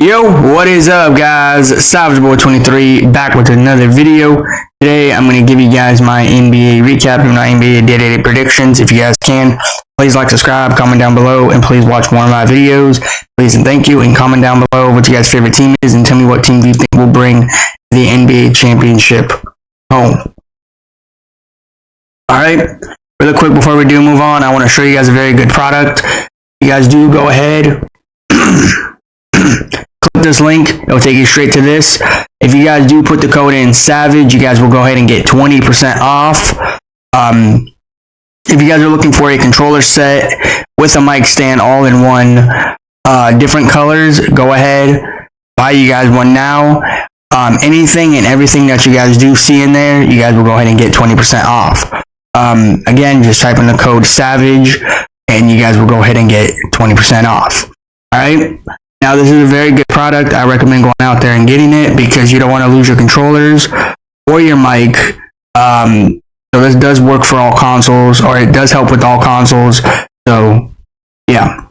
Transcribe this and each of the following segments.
Yo, what is up, guys? Savage Boy 23 back with another video. Today, I'm going to give you guys my NBA recap and my NBA day-to-day predictions. If you guys can, please like, subscribe, comment down below, and please watch more of my videos. Please and thank you, and comment down below what you guys' favorite team is, and tell me what team do you think will bring the NBA championship home. Alright, really quick before we do move on, I want to show you guys a very good product. You guys do go ahead. Click this link, it'll take you straight to this. If you guys do put the code in SAVAGE, you guys will go ahead and get 20% off. If you guys are looking for a controller set with a mic stand all in one, different colors, go ahead, buy you guys one now. Anything and everything that you guys do see in there, you guys will go ahead and get 20% off. Again, just type in the code SAVAGE and you guys will go ahead and get 20% off. Alright? Now, this is a very good product. I recommend going out there and getting it because you don't want to lose your controllers or your mic. So this does work for all consoles, or it does help with all consoles. So, yeah.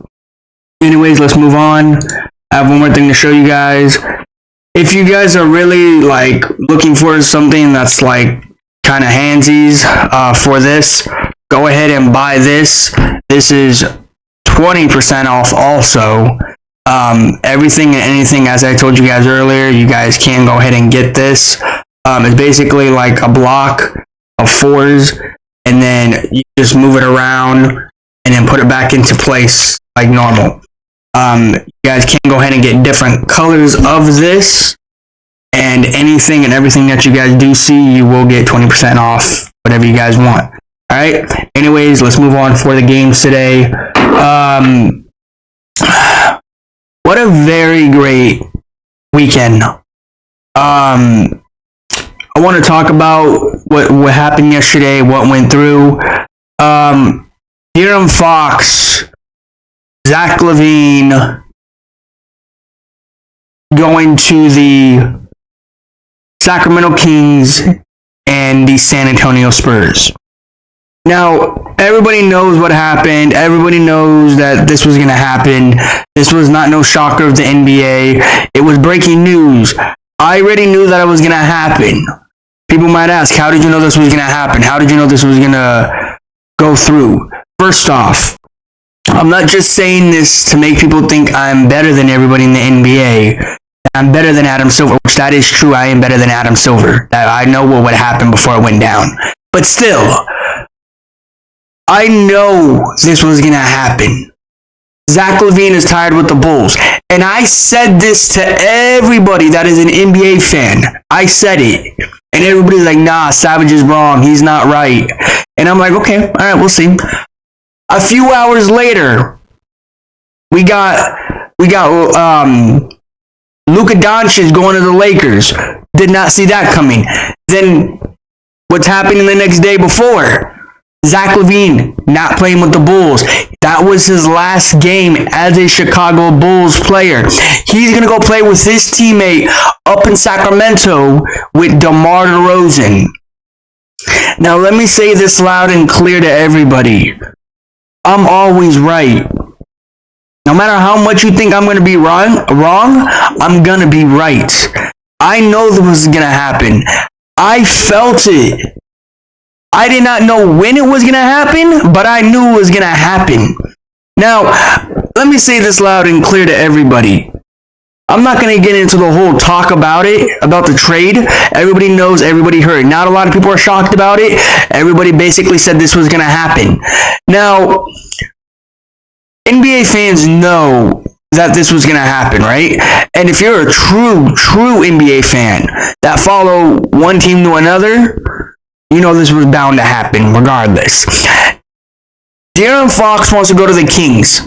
Anyways, let's move on. I have one more thing to show you guys. If you guys are really looking for something that's kind of handsies for this, go ahead and buy this. This is 20% off also. Everything and anything, as I told you guys earlier, you guys can go ahead and get this. It's basically like a block of fours, and then you just move it around and then put it back into place like normal. You guys can go ahead and get different colors of this, and anything and everything that you guys do see, you will get 20% off whatever you guys want. Alright, anyways, let's move on for the games today. What a very great weekend. I want to talk about what happened yesterday, what went through. De'Aaron Fox, Zach LaVine going to the Sacramento Kings and the San Antonio Spurs. Now, everybody knows what happened. Everybody knows that this was going to happen. This was not no shocker of the NBA. It was breaking news. I already knew that it was going to happen. People might ask, how did you know this was going to happen? How did you know this was going to go through? First off, I'm not just saying this to make people think I'm better than everybody in the NBA. I'm better than Adam Silver, which that is true. I am better than Adam Silver. I know what would happen before it went down. But still, I know this was going to happen. Zach LaVine is tired with the Bulls. And I said this to everybody that is an NBA fan. I said it. And everybody's like, nah, Savage is wrong. He's not right. And I'm like, okay, all right, we'll see. A few hours later, we got Luka Doncic going to the Lakers. Did not see that coming. Then what's happening the next day before? Zach LaVine not playing with the Bulls. That was his last game as a Chicago Bulls player. He's going to go play with his teammate up in Sacramento with DeMar DeRozan. Now, let me say this loud and clear to everybody. I'm always right. No matter how much you think I'm going to be wrong, I'm going to be right. I know this was going to happen. I felt it. I did not know when it was going to happen, but I knew it was going to happen. Now, let me say this loud and clear to everybody. I'm not going to get into the whole talk about it, about the trade. Everybody knows, everybody heard. Not a lot of people are shocked about it. Everybody basically said this was going to happen. Now, NBA fans know that this was going to happen, right? And if you're a true NBA fan that follow one team to another, you know this was bound to happen regardless. De'Aaron Fox wants to go to the Kings.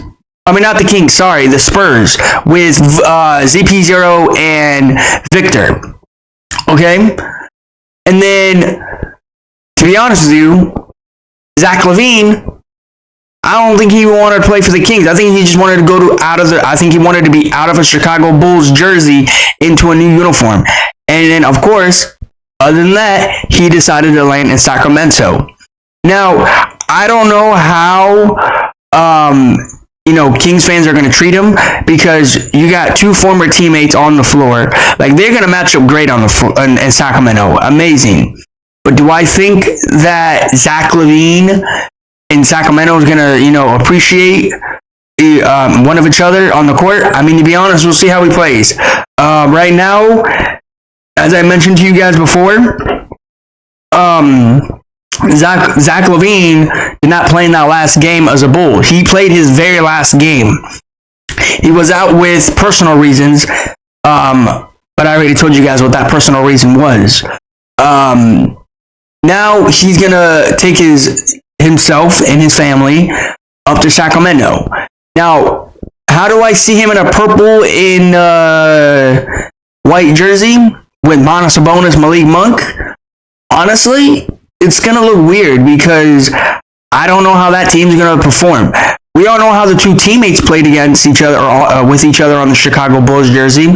I mean, not the Kings, sorry, the Spurs with ZP0 and Victor. Okay? And then, to be honest with you, Zach LaVine, I don't think he wanted to play for the Kings. I think he just wanted to I think he wanted to be out of a Chicago Bulls jersey into a new uniform. And then, of course, other than that, he decided to land in Sacramento. Now, I don't know how Kings fans are going to treat him, because you got two former teammates on the floor. Like, they're going to match up great on the floor in Sacramento. Amazing. But do I think that Zach LaVine in Sacramento is going to, appreciate one of each other on the court? I mean, to be honest, we'll see how he plays. Right now, as I mentioned to you guys before, Zach LaVine did not play in that last game as a Bull. He played his very last game. He was out with personal reasons, but I already told you guys what that personal reason was. Now he's going to take himself and his family up to Sacramento. Now, how do I see him in a purple and white jersey with Domantas Sabonis, Malik Monk? Honestly, it's going to look weird, because I don't know how that team's going to perform. We all know how the two teammates played against each other, or with each other on the Chicago Bulls jersey,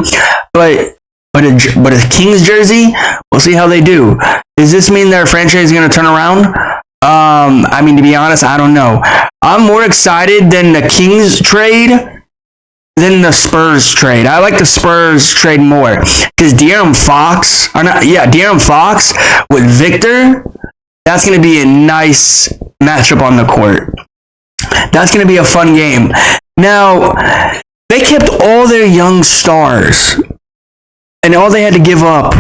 but a Kings jersey, we'll see how they do. Does this mean their franchise is going to turn around? I mean, to be honest, I don't know. I'm more excited than the Kings trade than the Spurs trade. I like the Spurs trade more, because De'Aaron Fox with Victor, that's going to be a nice matchup on the court. That's going to be a fun game. Now, they kept all their young stars, and all they had to give up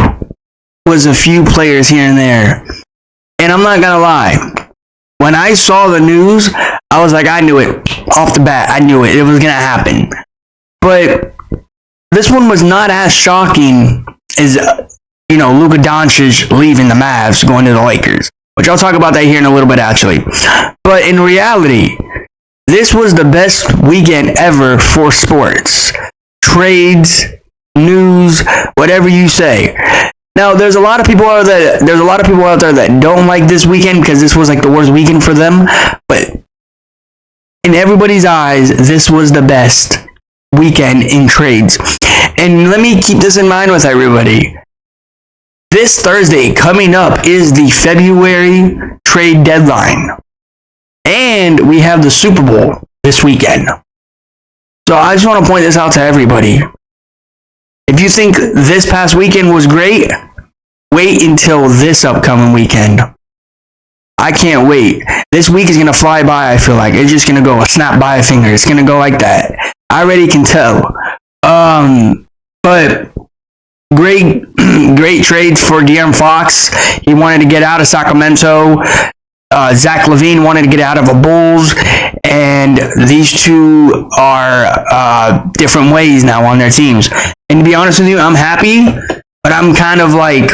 was a few players here and there. And I'm not going to lie. When I saw the news, I was like, I knew it. Off the bat, I knew it. It was going to happen. But this one was not as shocking as, Luka Doncic leaving the Mavs, going to the Lakers. Which I'll talk about that here in a little bit, actually. But in reality, this was the best weekend ever for sports. Trades, news, whatever you say. Now, there's a lot of people out there that don't like this weekend, because this was like the worst weekend for them. But in everybody's eyes, this was the best weekend in trades. And let me keep this in mind with everybody. This Thursday coming up is the February trade deadline. And we have the Super Bowl this weekend. So I just want to point this out to everybody. If you think this past weekend was great, wait until this upcoming weekend. I can't wait. This week is going to fly by, I feel like. It's just going to go a snap by a finger. It's going to go like that. I already can tell. But great trade for De'Aaron Fox. He wanted to get out of Sacramento. Zach LaVine wanted to get out of the Bulls. And these two are different ways now on their teams. And to be honest with you, I'm happy, but I'm kind of like,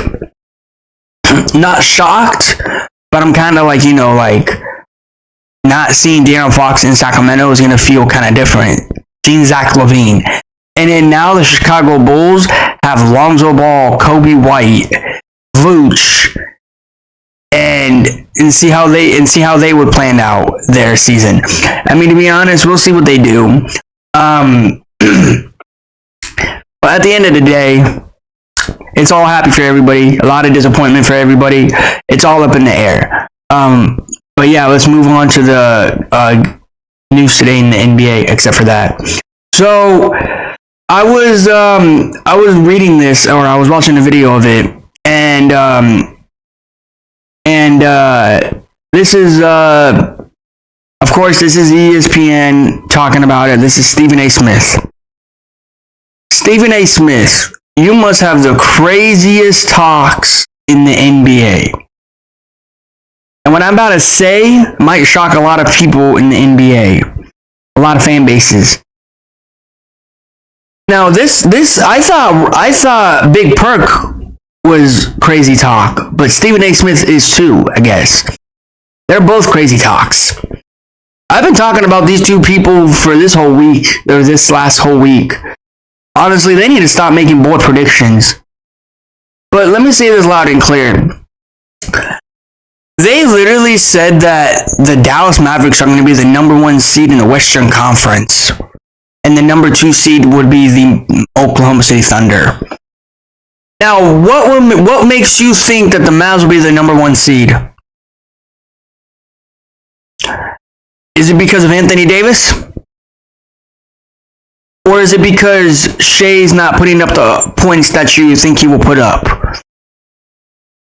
not shocked, but I'm kind of like, not seeing De'Aaron Fox in Sacramento is going to feel kind of different. Seeing Zach LaVine. And then now the Chicago Bulls have Lonzo Ball, Kobe White, Vooch, and see how they would plan out their season. I mean, to be honest, we'll see what they do. But at the end of the day, it's all happy for everybody. A lot of disappointment for everybody. It's all up in the air. But yeah, let's move on to the news today in the NBA, except for that. So I was reading this, or I was watching a video of it, and this is of course, this is ESPN talking about it. This is Stephen A. Smith. Stephen A. Smith, you must have the craziest talks in the NBA. And what I'm about to say might shock a lot of people in the NBA, a lot of fan bases. Now, this I thought Big Perk was crazy talk, but Stephen A. Smith is too, I guess. They're both crazy talks. I've been talking about these two people for this whole week, or this last whole week. Honestly, they need to stop making bold predictions. But let me say this loud and clear. They literally said that the Dallas Mavericks are going to be the number 1 seed in the Western Conference. And the number 2 seed would be the Oklahoma City Thunder. Now, what makes you think that the Mavs will be the number 1 seed? Is it because of Anthony Davis? Or is it because Shai's not putting up the points that you think he will put up?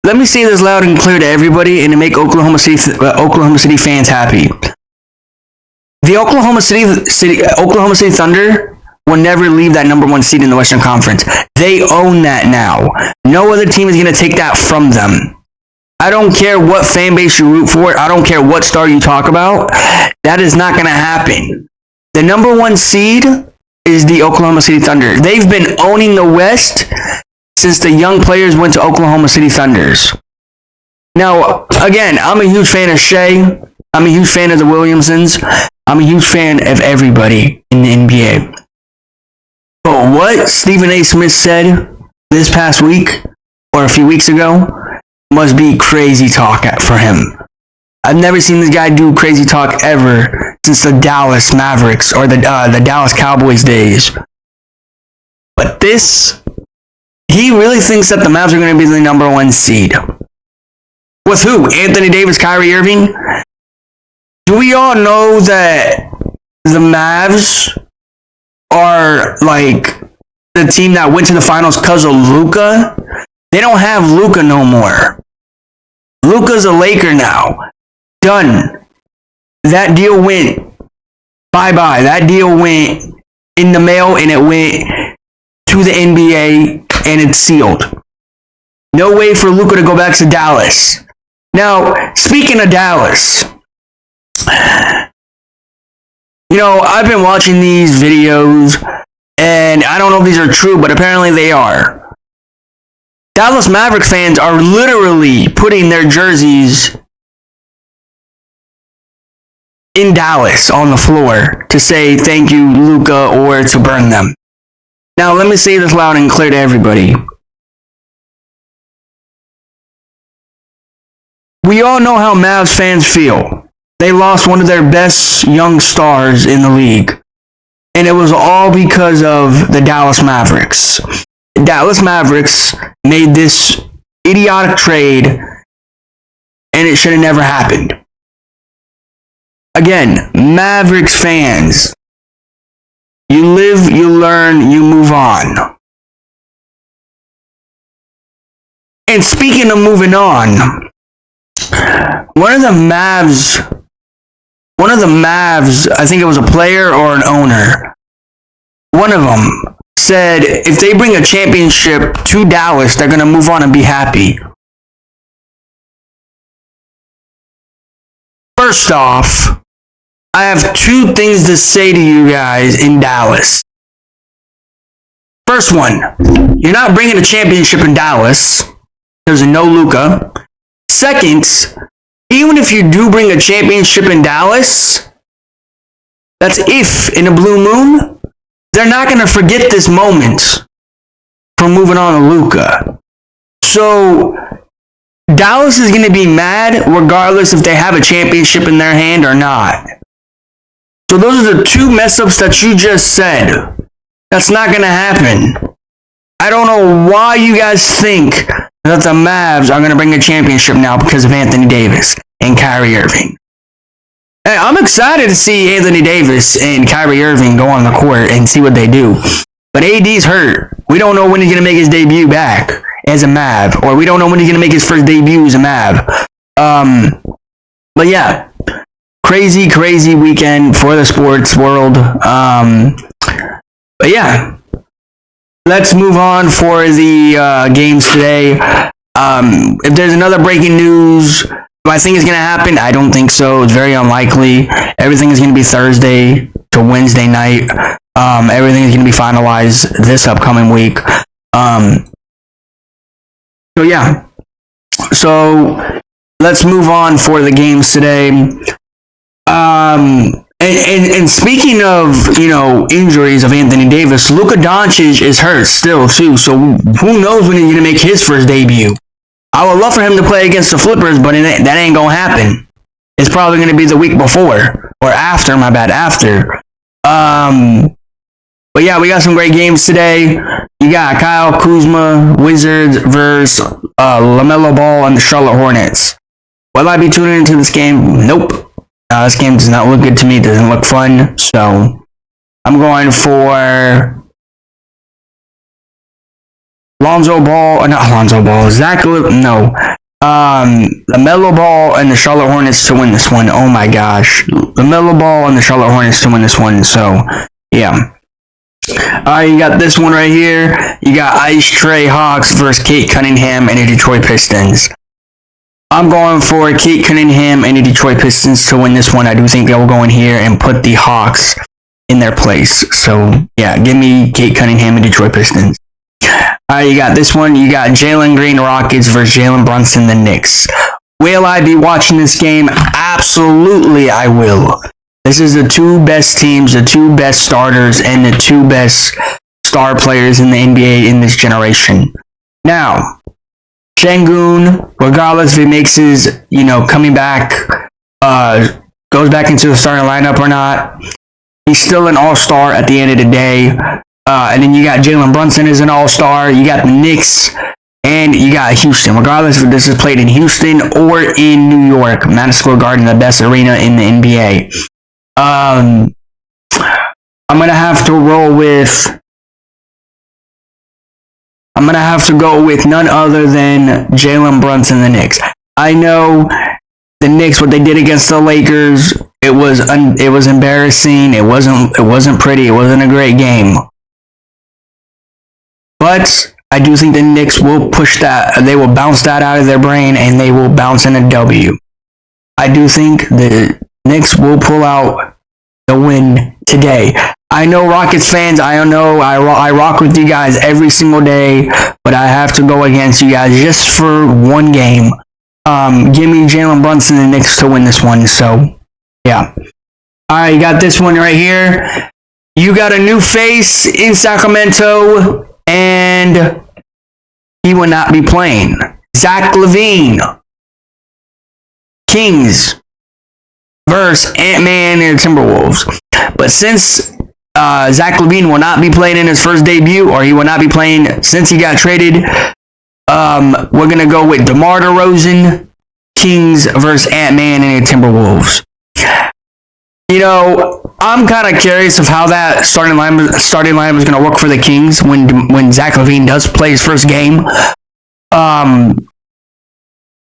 Let me say this loud and clear to everybody and to make Oklahoma City fans happy. The Oklahoma City Thunder will never leave that number 1 seed in the Western Conference. They own that now. No other team is going to take that from them. I don't care what fan base you root for. I don't care what star you talk about. That is not going to happen. The number 1 seed is the Oklahoma City Thunder. They've been owning the West since the young players went to Oklahoma City Thunders. Now, again, I'm a huge fan of Shai. I'm a huge fan of the Williamsons. I'm a huge fan of everybody in the NBA. But what Stephen A. Smith said this past week, or a few weeks ago, must be crazy talk for him. I've never seen this guy do crazy talk ever since the Dallas Mavericks or the Dallas Cowboys days. But this, he really thinks that the Mavs are going to be the number 1 seed. With who? Anthony Davis, Kyrie Irving? Do we all know that the Mavs are like the team that went to the finals because of Luka? They don't have Luka no more. Luka's a Laker now. Done. That deal went bye-bye. That deal went in the mail and it went to the NBA and it's sealed. No way for Luka to go back to Dallas. Now, speaking of Dallas, you know, I've been watching these videos and I don't know if these are true, but apparently they are. Dallas Maverick fans are literally putting their jerseys in Dallas on the floor to say thank you, Luka, or to burn them. Now, let me say this loud and clear to everybody. We all know how Mavs fans feel. They lost one of their best young stars in the league. And it was all because of the Dallas Mavericks. The Dallas Mavericks made this idiotic trade, and it should have never happened. Again, Mavericks fans, you live, you learn, you move on. And speaking of moving on, one of the Mavs, I think it was a player or an owner, one of them said if they bring a championship to Dallas, they're going to move on and be happy. First off, I have 2 things to say to you guys in Dallas. First one, you're not bringing a championship in Dallas. There's no Luka. Second, even if you do bring a championship in Dallas, that's if in a blue moon, they're not going to forget this moment from moving on to Luka. So Dallas is going to be mad regardless if they have a championship in their hand or not. So those are the 2 mess-ups that you just said. That's not going to happen. I don't know why you guys think that the Mavs are going to bring a championship now because of Anthony Davis and Kyrie Irving. Hey, I'm excited to see Anthony Davis and Kyrie Irving go on the court and see what they do. But AD's hurt. We don't know when he's going to make his debut back as a Mav. Or we don't know when he's going to make his first debut as a Mav. But yeah. Crazy, crazy weekend for the sports world. But yeah. Let's move on for the games today. If there's another breaking news, do I think it's going to happen? I don't think so. It's very unlikely. Everything is going to be Thursday to Wednesday night. Everything is going to be finalized this upcoming week. So yeah. So let's move on for the games today. And speaking of, you know, injuries of Anthony Davis, Luka Doncic is hurt still too. So who knows when he's going to make his first debut? I would love for him to play against the Flippers, but that ain't going to happen. It's probably going to be the week before or after, after. But yeah, we got some great games today. You got Kyle Kuzma, Wizards versus LaMelo Ball and the Charlotte Hornets. Will I be tuning into this game? Nope. This game does not look good to me. It doesn't look fun. So I'm going for Lonzo Ball, not Lonzo Ball, LaMelo Ball and the Charlotte Hornets to win this one. Oh my gosh. LaMelo Ball and the Charlotte Hornets to win this one. So, yeah. Alright, you got this one right here. You got Ice Trae Hawks versus Kate Cunningham and the Detroit Pistons. I'm going for Kate Cunningham and the Detroit Pistons to win this one. I do think they will go in here and put the Hawks in their place. So, yeah, give me Kate Cunningham and Detroit Pistons. Alright, you got this one. You got Jalen Green Rockets versus Jalen Brunson the Knicks. Will I be watching this game? Absolutely, I will. This is the two best teams, the two best starters, and the two best star players in the NBA in this generation. Now, Şengün, regardless if he makes his, coming back, goes back into the starting lineup or not, he's still an all-star at the end of the day. And then you got Jalen Brunson as an all-star. You got the Knicks, and you got Houston. Regardless if this is played in Houston or in New York, Madison Square Garden, the best arena in the NBA. I'm gonna have to roll with. I'm gonna have to go with none other than Jalen Brunson, the Knicks. I know the Knicks, what they did against the Lakers, it was embarrassing. It wasn't pretty. It wasn't a great game. But I do think the Knicks will push that. They will bounce that out of their brain, and they will bounce in a W. I do think the Knicks will pull out the win today. I know Rockets fans, I know I rock with you guys every single day, but I have to go against you guys just for one game. Give me Jalen Brunson and the Knicks to win this one. So, yeah. All right, you got this one right here. You got a new face in Sacramento, and he will not be playing. Zach LaVine. Kings versus Ant-Man and the Timberwolves. But since Zach LaVine will not be playing in his first debut, or he will not be playing since he got traded, we're going to go with DeMar DeRozan, Kings versus Ant-Man and the Timberwolves. I'm kind of curious of how that starting line is going to work for the Kings when Zach LaVine does play his first game.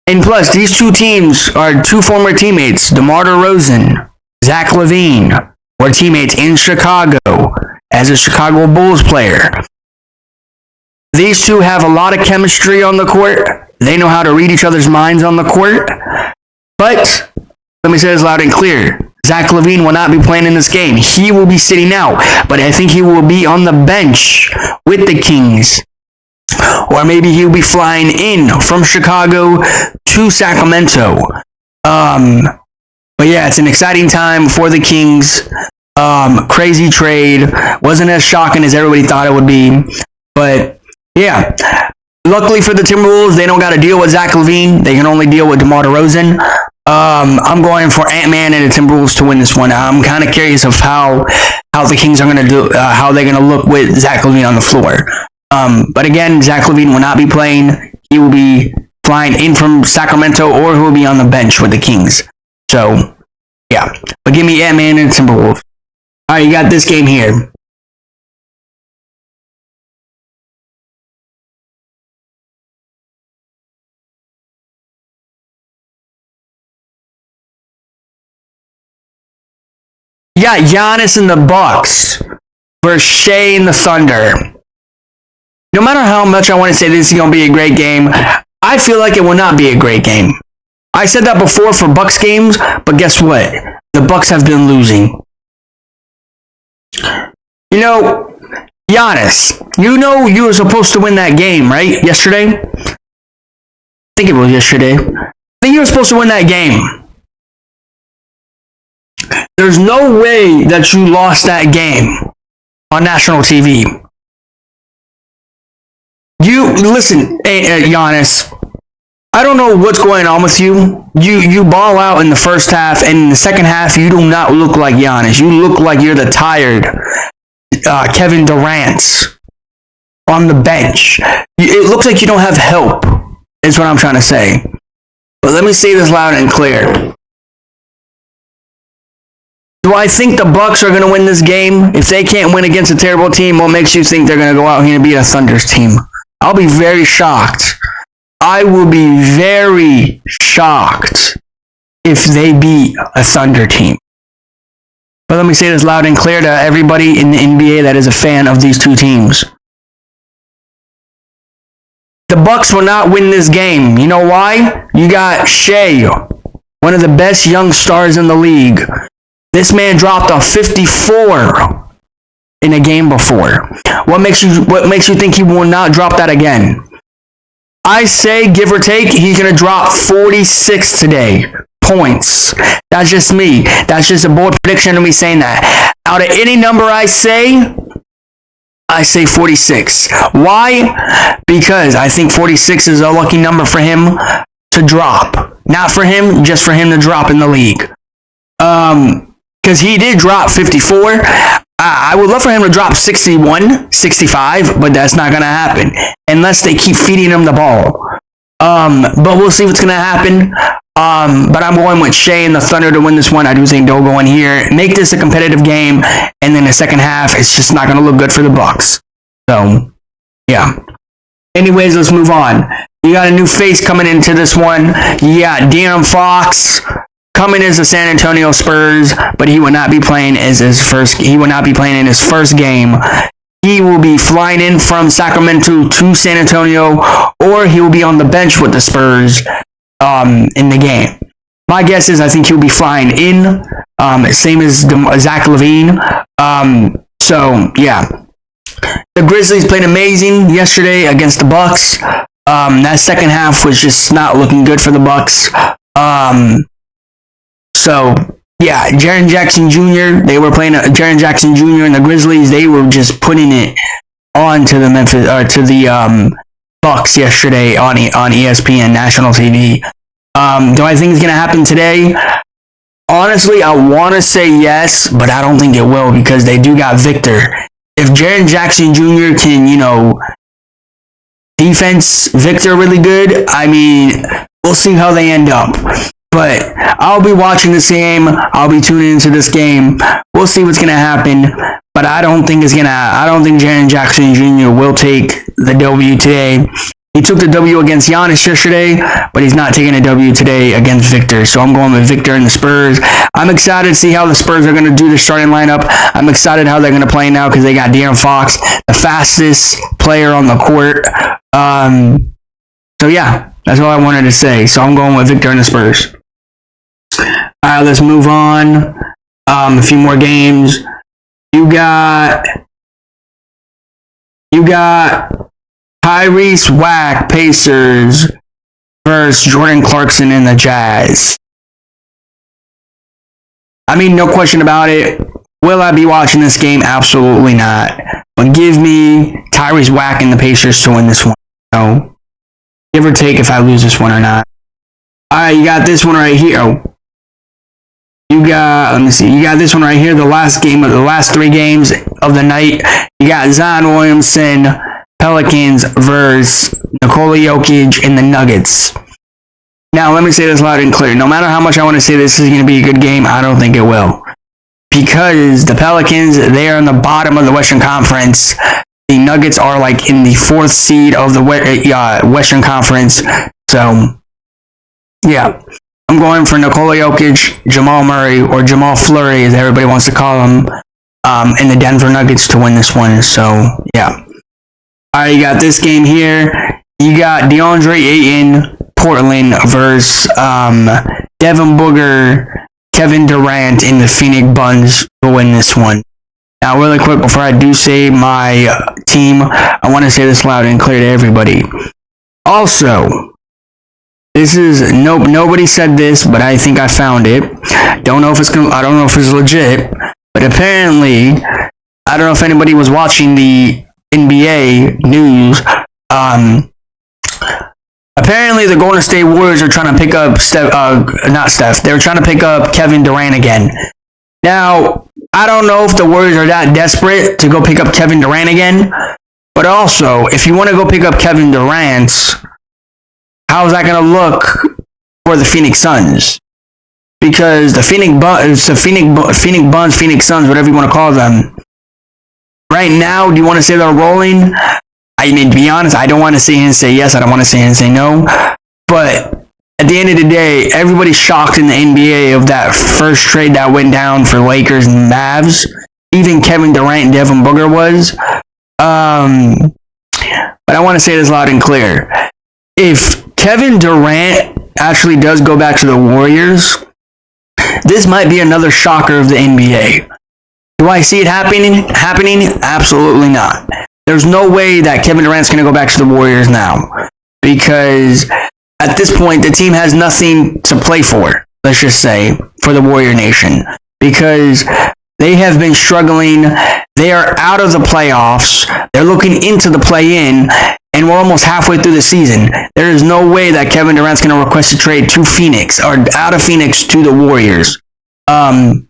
And plus, these two teams are two former teammates. DeMar DeRozan, Zach LaVine were teammates in Chicago as a Chicago Bulls player. These two have a lot of chemistry on the court. They know how to read each other's minds on the court. But, let me say this loud and clear. Zach LaVine will not be playing in this game. He will be sitting out. But I think he will be on the bench with the Kings. Or maybe he'll be flying in from Chicago to Sacramento. But yeah, it's an exciting time for the Kings. Crazy trade. Wasn't as shocking as everybody thought it would be. But yeah. Luckily for the Timberwolves, they don't got to deal with Zach LaVine. They can only deal with DeMar DeRozan. I'm going for Ant-Man and the Timberwolves to win this one. I'm kind of curious of how the Kings are going to do, how they're going to look with Zach LaVine on the floor. But again, Zach LaVine will not be playing. He will be flying in from Sacramento, or he will be on the bench with the Kings. So, yeah. But give me Ant-Man and Timberwolves. All right, you got this game here. You got Giannis and the Bucks versus Shea and the Thunder. No matter how much I want to say this is going to be a great game, I feel like it will not be a great game. I said that before for Bucks games, but guess what? The Bucks have been losing. Giannis, you were supposed to win that game, right? Yesterday? I think it was yesterday. I think you were supposed to win that game. There's no way that you lost that game on national TV. Listen, Giannis, I don't know what's going on with you. You ball out in the first half, and in the second half, you do not look like Giannis. You look like you're the tired Kevin Durant on the bench. It looks like you don't have help, is what I'm trying to say. But let me say this loud and clear. Do Do I think the Bucks are going to win this game? If they can't win against a terrible team, what makes you think they're going to go out here and beat a Thunder's team? I'll be very shocked. I will be very shocked if they beat a Thunder team. But let me say this loud and clear to everybody in the NBA that is a fan of these two teams. The Bucks will not win this game. You know why? You got Shea, one of the best young stars in the league. This man dropped a 54 in a game before. What makes you think he will not drop that again? I say, give or take, he's going to drop 46 today. Points. That's just me. That's just a bold prediction of me saying that. Out of any number I say 46. Why? Because I think 46 is a lucky number for him to drop. Not for him, just for him to drop in the league. Because he did drop 54. I would love for him to drop 61, 65, but that's not going to happen unless they keep feeding him the ball. But we'll see what's going to happen. But I'm going with Shea and the Thunder to win this one. I do think they'll go in here, make this a competitive game, and then the second half, it's just not going to look good for the Bucks. So, yeah. Anyways, let's move on. You got a new face coming into this one. You got De'Aaron Fox coming as the San Antonio Spurs, but he will not be playing in his first game. He will be flying in from Sacramento to San Antonio, or he will be on the bench with the Spurs in the game. My guess is I think he'll be flying in, same as Zach LaVine. So, yeah. The Grizzlies played amazing yesterday against the Bucks. That second half was just not looking good for the Bucks. So, yeah, Jaren Jackson Jr., they were playing Jaren Jackson Jr. and the Grizzlies. They were just putting it on to the Bucks yesterday on ESPN national TV. Do I think it's going to happen today? Honestly, I want to say yes, but I don't think it will because they do got Victor. If Jaren Jackson Jr. can, defense Victor really good, I mean, we'll see how they end up. But I'll be watching this game. I'll be tuning into this game. We'll see what's going to happen. But I don't think Jaren Jackson Jr. will take the W today. He took the W against Giannis yesterday, but he's not taking a W today against Victor. So I'm going with Victor and the Spurs. I'm excited to see how the Spurs are going to do the starting lineup. I'm excited how they're going to play now because they got De'Aaron Fox, the fastest player on the court. So yeah, that's all I wanted to say. So I'm going with Victor and the Spurs. All right, let's move on. A few more games. You got Tyrese Wack, Pacers versus Jordan Clarkson and the Jazz. I mean, no question about it. Will I be watching this game? Absolutely not. But give me Tyrese Wack and the Pacers to win this one. So, give or take if I lose this one or not. All right, you got this one right here. You got this one right here, the last game of the last 3 games of the night. You got Zion Williamson, Pelicans versus Nikola Jokic and the Nuggets. Now, let me say this loud and clear. No matter how much I want to say this is going to be a good game, I don't think it will. Because the Pelicans, they are on the bottom of the Western Conference. The Nuggets are like in the 4th seed of the Western Conference. So, yeah. I'm going for Nikola Jokic, Jamal Murray, or Jamal Fleury, as everybody wants to call him, and the Denver Nuggets to win this one. So, yeah. All right, you got this game here. You got DeAndre Ayton, Portland, versus Devin Booker, Kevin Durant, and the Phoenix Suns to win this one. Now, really quick, before I do say my team, I want to say this loud and clear to everybody. Also, this is nobody said this, but I think I found it. I don't know if it's legit, but apparently, I don't know if anybody was watching the NBA news. Apparently, the Golden State Warriors are trying to pick up they're trying to pick up Kevin Durant again. Now, I don't know if the Warriors are that desperate to go pick up Kevin Durant again, but also, if you want to go pick up Kevin Durant, how is that going to look for the Phoenix Suns? because the Phoenix Buns, Phoenix Suns, whatever you want to call them, right now, do you want to say they're rolling? I mean, to be honest, I don't want to sit here and say yes. I don't want to sit here and say no. But at the end of the day, everybody's shocked in the NBA of that first trade that went down for Lakers and Mavs. Even Kevin Durant and Devin Booker was. But I want to say this loud and clear. If Kevin Durant actually does go back to the Warriors, this might be another shocker of the NBA. Do I see it happening? Absolutely not. There's no way that Kevin Durant's going to go back to the Warriors now. Because at this point, the team has nothing to play for, let's just say, for the Warrior Nation. Because they have been struggling. They are out of the playoffs. They're looking into the play-in, and we're almost halfway through the season. There is no way that Kevin Durant's going to request a trade to Phoenix, or out of Phoenix to the Warriors. No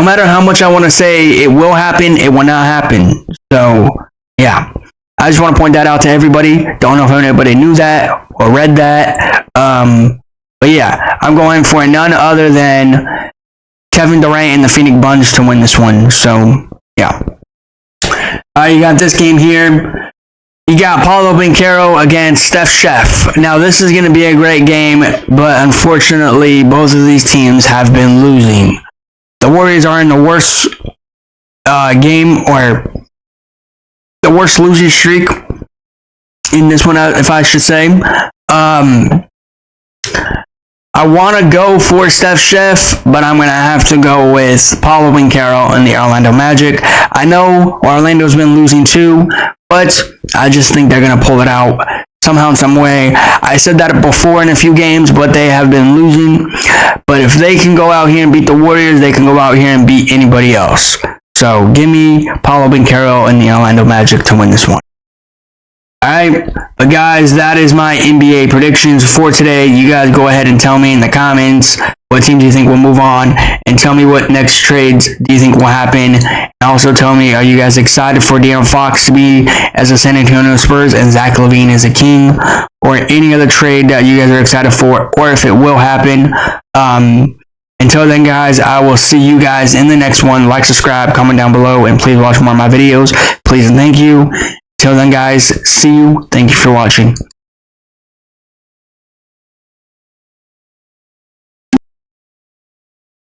matter how much I want to say it will happen, it will not happen. So, yeah. I just want to point that out to everybody. Don't know if anybody knew that or read that. But yeah, I'm going for none other than Kevin Durant and the Phoenix Buns to win this one. So, yeah. You got this game here. You got Paolo Banchero against Steph Chef. Now, this is going to be a great game, but unfortunately, both of these teams have been losing. The Warriors are in the worst game, or the worst losing streak in this one, if I should say. I want to go for Steph Chef, but I'm going to have to go with Paolo Banchero and the Orlando Magic. I know Orlando's been losing too, but I just think they're going to pull it out somehow in some way. I said that before in a few games, but they have been losing. But if they can go out here and beat the Warriors, they can go out here and beat anybody else. So give me Paolo Banchero and the Orlando Magic to win this one. Alright, but guys, that is my NBA predictions for today. You guys go ahead and tell me in the comments what team do you think will move on, and tell me what next trades do you think will happen. And also tell me, are you guys excited for De'Aaron Fox to be as a San Antonio Spurs and Zach LaVine as a King, or any other trade that you guys are excited for, or if it will happen. Until then, guys, I will see you guys in the next one. Like, subscribe, comment down below, and please watch more of my videos. Please and thank you. Till then, guys, see you. Thank you for watching.